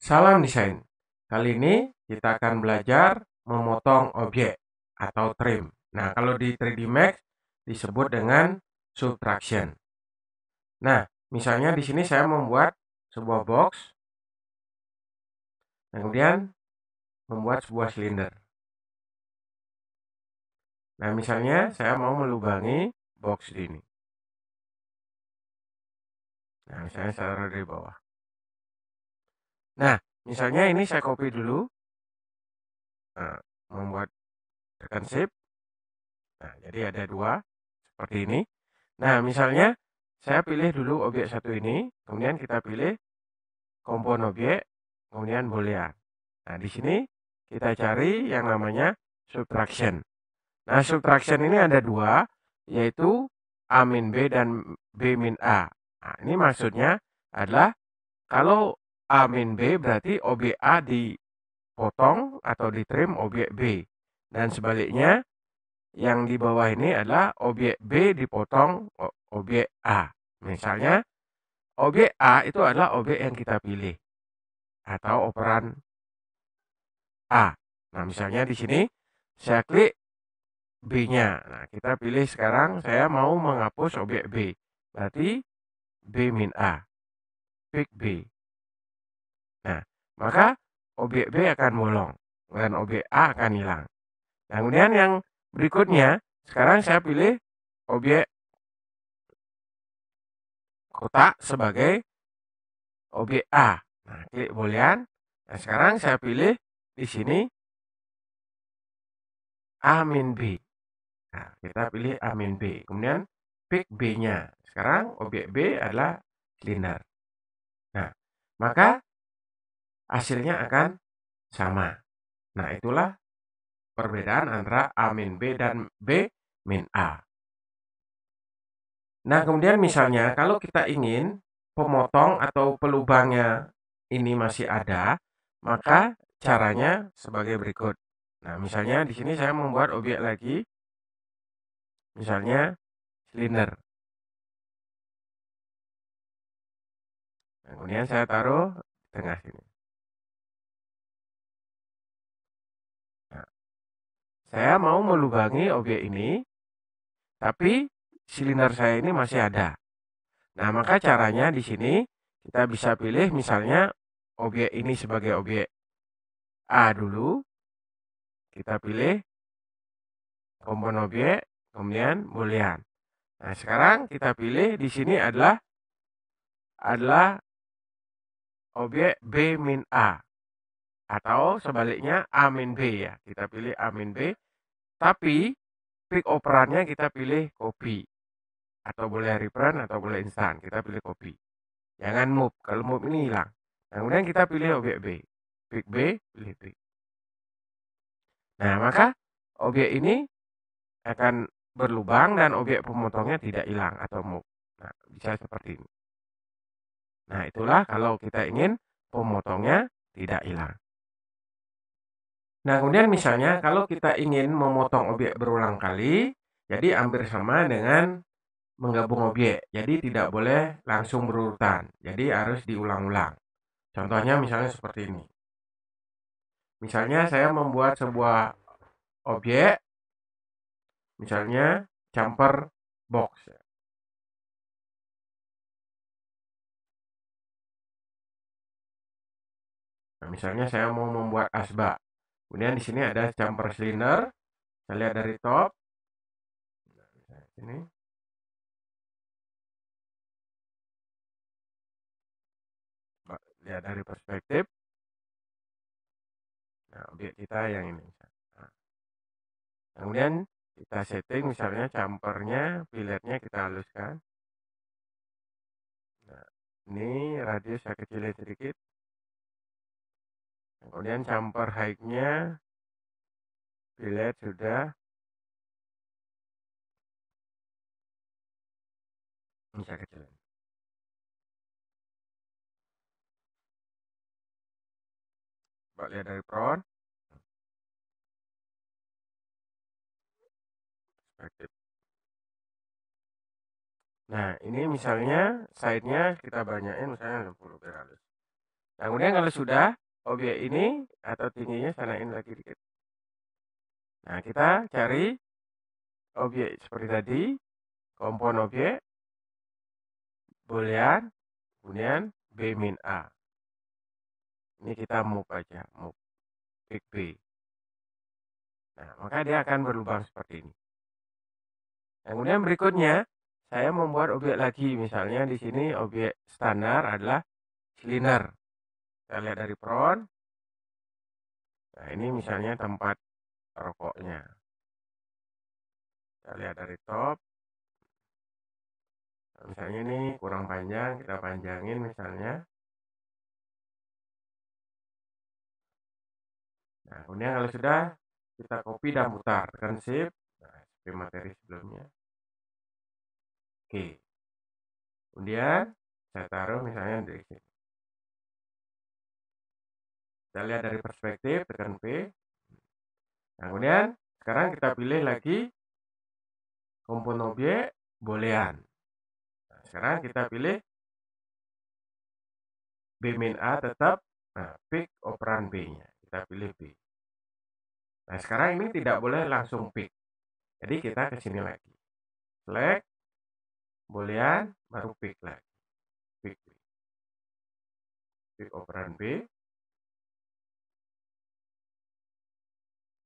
Salam desain. Kali ini kita akan belajar memotong objek atau trim. Nah, kalau di 3D Max disebut dengan subtraction. Nah, misalnya di sini saya membuat sebuah box, kemudian membuat sebuah silinder. Nah, misalnya saya mau melubangi box ini. Nah, misalnya saya taruh dari bawah. Nah, misalnya ini saya copy dulu. Nah, membuat tekan shift. Nah, jadi ada dua seperti ini. Nah, misalnya saya pilih dulu objek satu ini, kemudian kita pilih kompon objek, kemudian boolean. Nah, di sini kita cari yang namanya subtraction. Nah, subtraction ini ada dua, yaitu A min B dan B min A. Nah, ini maksudnya adalah kalau A min B berarti objek A dipotong atau ditrim objek B. Dan sebaliknya, yang di bawah ini adalah objek B dipotong objek A. Misalnya, objek A itu adalah objek yang kita pilih atau operan A. Nah, misalnya di sini saya klik B-nya. Nah, kita pilih sekarang saya mau menghapus objek B. Berarti B min A. Pick B. Nah, maka objek B akan bolong dan objek A akan hilang. Nah, kemudian yang berikutnya, sekarang saya pilih objek kotak sebagai objek A. Nah, klik boolean. Nah, sekarang saya pilih di sini A min B. Nah, kita pilih A min B. Kemudian pick B-nya. Sekarang objek B adalah silinder. Nah, maka hasilnya akan sama. Nah, itulah perbedaan antara A min B dan B min A. Nah, kemudian misalnya kalau kita ingin pemotong atau pelubangnya ini masih ada, maka caranya sebagai berikut. Nah, misalnya di sini saya membuat objek lagi, misalnya silinder. Nah, kemudian saya taruh di tengah sini. Nah, saya mau melubangi objek ini, tapi silinder saya ini masih ada. Nah, maka caranya di sini kita bisa pilih misalnya objek ini sebagai objek A dulu. Kita pilih kompon objek, kemudian boolean. Nah, sekarang kita pilih di sini adalah objek B min A atau sebaliknya A min B ya. Kita pilih A min B, tapi pick operannya kita pilih copy atau boleh reprint atau boleh instan. Kita pilih copy. Jangan move. Kalau move ini hilang. Nah, kemudian kita pilih objek B. Pick B, pilih B. Nah, maka objek ini akan berlubang dan objek pemotongnya tidak hilang atau move. Nah, bisa seperti ini. Nah, itulah kalau kita ingin pemotongnya tidak hilang. Nah, kemudian misalnya kalau kita ingin memotong objek berulang kali, jadi hampir sama dengan menggabung objek. Jadi tidak boleh langsung berurutan. Jadi harus diulang-ulang. Contohnya misalnya seperti ini. Misalnya saya membuat sebuah objek, misalnya jumper box. Nah, misalnya saya mau membuat asbak. Kemudian di sini ada jumper silinder. Saya lihat dari top. Nah, ini. Lihat dari perspektif. Nah, objek kita yang ini. Nah, kemudian kita setting misalnya jumpernya, filletnya kita haluskan. Nah, ini radius saya kecilin sedikit. Kemudian jumper height-nya, fillet sudah. Ini saya kecilin. Coba lihat dari front. Perspektif. Nah, ini misalnya side-nya kita banyakin misalnya 60 biar halus. Nah, kemudian kalau sudah, objek ini atau tingginya sanain lagi dikit. Nah, kita cari objek seperti tadi, kompon objek, boolean, kemudian B min A. Ini kita move aja, move pick B. Nah, maka dia akan berlubang seperti ini. Nah, kemudian berikutnya, saya membuat objek lagi. Misalnya di sini objek standar adalah silinder. Kita lihat dari front. Nah, ini misalnya tempat rokoknya. Kita lihat dari top. Nah, misalnya ini kurang panjang, kita panjangin misalnya. Nah, kemudian kalau sudah, kita copy dan putar. Tekan shift. Nah, seperti materi sebelumnya. Oke. Kemudian, saya taruh misalnya di sini. Kita lihat dari perspektif, tekan P. Nah, kemudian, sekarang kita pilih lagi kompon objek, boolean. Nah, sekarang kita pilih B min A tetap, nah, pick operan B-nya. Kita pilih B. Nah, sekarang ini tidak boleh langsung pick. Jadi kita ke sini lagi. Select, boolean, baru pick lagi. Pick B. Pick operan B.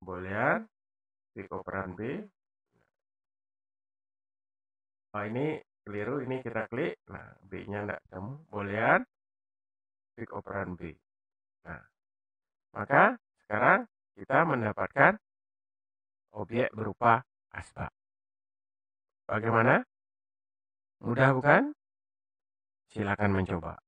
Boolean, pick operan B. Oh, ini keliru, ini kita klik. Nah, B-nya tidak ketemu. Boolean, pick operan B. Nah, maka sekarang kita mendapatkan objek berupa asbak. Bagaimana? Mudah bukan? Silakan mencoba.